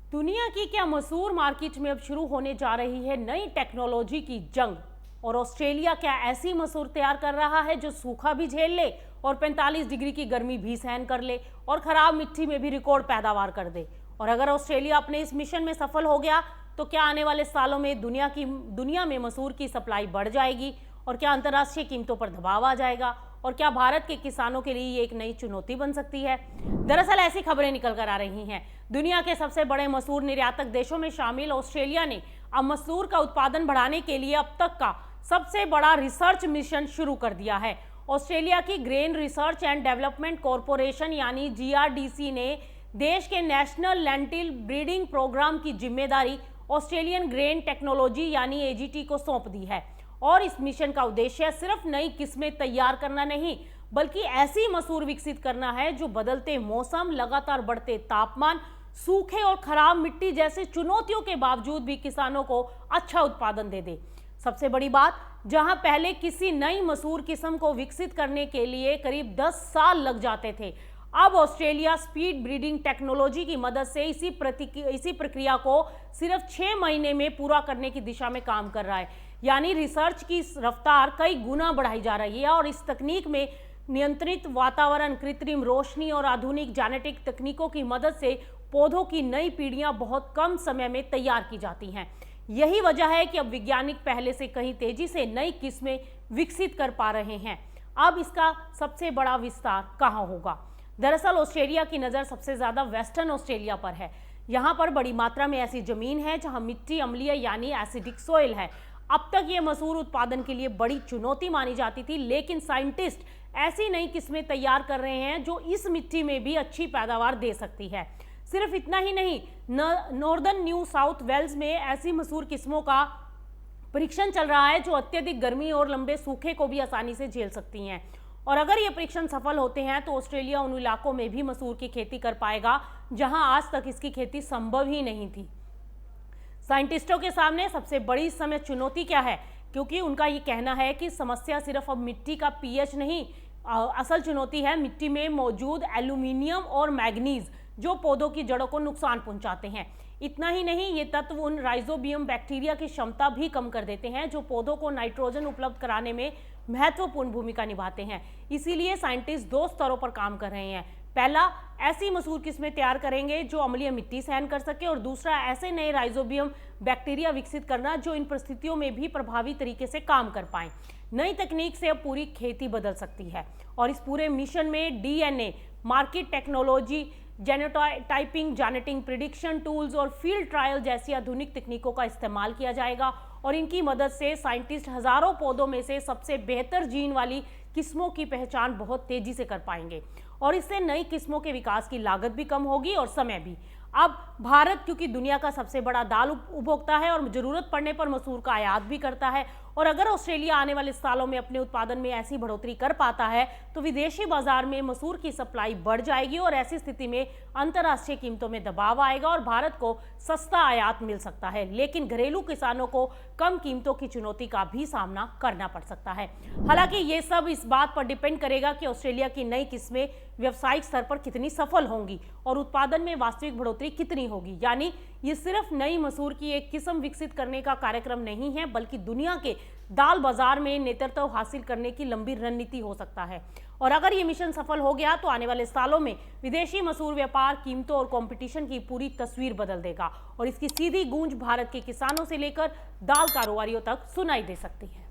दुनिया की क्या मशहूर मार्केट में अब शुरू होने जा रही है नई टेक्नोलॉजी की जंग। और ऑस्ट्रेलिया क्या ऐसी मसूर तैयार कर रहा है जो सूखा भी झेल ले और 45 डिग्री की गर्मी भी सहन कर ले और खराब मिट्टी में भी रिकॉर्ड पैदावार कर दे। और अगर ऑस्ट्रेलिया अपने इस मिशन में सफल हो गया तो क्या आने वाले सालों में दुनिया में मसूर की सप्लाई बढ़ जाएगी और क्या अंतर्राष्ट्रीय कीमतों पर दबाव आ जाएगा और क्या भारत के किसानों के लिए ये एक नई चुनौती बन सकती है। दरअसल ऐसी खबरें निकल कर आ रही हैं। दुनिया के सबसे बड़े मसूर निर्यातक देशों में शामिल ऑस्ट्रेलिया ने अब मसूर का उत्पादन बढ़ाने के लिए अब तक का सबसे बड़ा रिसर्च मिशन शुरू कर दिया है। ऑस्ट्रेलिया की grain research and development corporation यानी GRDC ने देश के नेशनल लेंटिल ब्रीडिंग प्रोग्राम की जिम्मेदारी ऑस्ट्रेलियन ग्रेन टेक्नोलॉजी यानी AGT को सौंप दी है। और इस मिशन का उद्देश्य सिर्फ नई किस्में तैयार करना नहीं बल्कि ऐसी मसूर विकसित करना है जो बदलते मौसम, लगातार बढ़ते तापमान, सूखे और खराब मिट्टी जैसे चुनौतियों के बावजूद भी किसानों को अच्छा उत्पादन दे। सबसे बड़ी बात, जहां पहले किसी नई मसूर किस्म को विकसित करने के लिए करीब 10 साल लग जाते थे, अब ऑस्ट्रेलिया स्पीड ब्रीडिंग टेक्नोलॉजी की मदद से इसी प्रक्रिया को सिर्फ 6 महीने में पूरा करने की दिशा में काम कर रहा है। यानी रिसर्च की रफ्तार कई गुना बढ़ाई जा रही है और इस तकनीक में नियंत्रित वातावरण, कृत्रिम रोशनी और आधुनिक जेनेटिक तकनीकों की मदद से पौधों की नई पीढ़ियां बहुत कम समय में तैयार की जाती हैं। यही वजह है कि अब वैज्ञानिक पहले से कहीं तेजी से नई किस्में विकसित कर पा रहे हैं। अब इसका सबसे बड़ा विस्तार कहाँ होगा? दरअसल ऑस्ट्रेलिया की नज़र सबसे ज़्यादा वेस्टर्न ऑस्ट्रेलिया पर है। यहाँ पर बड़ी मात्रा में ऐसी जमीन है जहाँ मिट्टी अम्लीय यानी एसिडिक सॉइल है। अब तक ये मसूर उत्पादन के लिए बड़ी चुनौती मानी जाती थी, लेकिन साइंटिस्ट ऐसी नई किस्में तैयार कर रहे हैं जो इस मिट्टी में भी अच्छी पैदावार दे सकती है। सिर्फ इतना ही नहीं, नॉर्दर्न न्यू साउथ वेल्स में ऐसी मसूर किस्मों का परीक्षण चल रहा है जो अत्यधिक गर्मी और लंबे सूखे को भी आसानी से झेल सकती हैं। और अगर ये परीक्षण सफल होते हैं तो ऑस्ट्रेलिया उन इलाकों में भी मसूर की खेती कर पाएगा जहां आज तक इसकी खेती संभव ही नहीं थी। साइंटिस्टों के सामने सबसे बड़ी इस समय चुनौती क्या है? क्योंकि उनका ये कहना है कि समस्या सिर्फ अब मिट्टी का pH नहीं, असल चुनौती है मिट्टी में मौजूद एल्यूमिनियम और मैग्नीज जो पौधों की जड़ों को नुकसान पहुंचाते हैं। इतना ही नहीं, ये तत्व उन राइजोबियम बैक्टीरिया की क्षमता भी कम कर देते हैं जो पौधों को नाइट्रोजन उपलब्ध कराने में महत्वपूर्ण भूमिका निभाते हैं। इसीलिए साइंटिस्ट 2 स्तरों पर काम कर रहे हैं। पहला, ऐसी मसूर किस्में तैयार करेंगे जो अम्लीय मिट्टी सहन कर सके और दूसरा, ऐसे नए राइजोबियम बैक्टीरिया विकसित करना जो इन परिस्थितियों में भी प्रभावी तरीके से काम कर पाएं। नई तकनीक से अब पूरी खेती बदल सकती है और इस पूरे मिशन में DNA, market technology, genotyping, genetic prediction tools और फील्ड ट्रायल जैसी आधुनिक तकनीकों का इस्तेमाल किया जाएगा और इनकी मदद से साइंटिस्ट हजारों पौधों में से सबसे बेहतर जीन वाली किस्मों की पहचान बहुत तेजी से कर पाएंगे और इससे नई किस्मों के विकास की लागत भी कम होगी और समय भी। अब भारत क्योंकि दुनिया का सबसे बड़ा दाल उपभोक्ता है और जरूरत पड़ने पर मसूर का आयात भी करता है, और अगर ऑस्ट्रेलिया आने वाले सालों में अपने उत्पादन में ऐसी बढ़ोतरी कर पाता है तो विदेशी बाजार में मसूर की सप्लाई बढ़ जाएगी और ऐसी स्थिति में अंतर्राष्ट्रीय कीमतों में दबाव आएगा और भारत को सस्ता आयात मिल सकता है, लेकिन घरेलू किसानों को कम कीमतों की चुनौती का भी सामना करना पड़ सकता है। हालांकि ये सब इस बात पर डिपेंड करेगा कि ऑस्ट्रेलिया की नई किस्में व्यावसायिक स्तर पर कितनी सफल होंगी और उत्पादन में वास्तविक बढ़ोतरी कितनी होगी। यानी ये सिर्फ नई मसूर की एक किस्म विकसित करने का कार्यक्रम नहीं है बल्कि दुनिया के दाल बाजार में नेतृत्व हासिल करने की लंबी रणनीति हो सकता है। और अगर ये मिशन सफल हो गया तो आने वाले सालों में विदेशी मसूर व्यापार, कीमतों और कंपटीशन की पूरी तस्वीर बदल देगा और इसकी सीधी गूंज भारत के किसानों से लेकर दाल कारोबारियों तक सुनाई दे सकती है।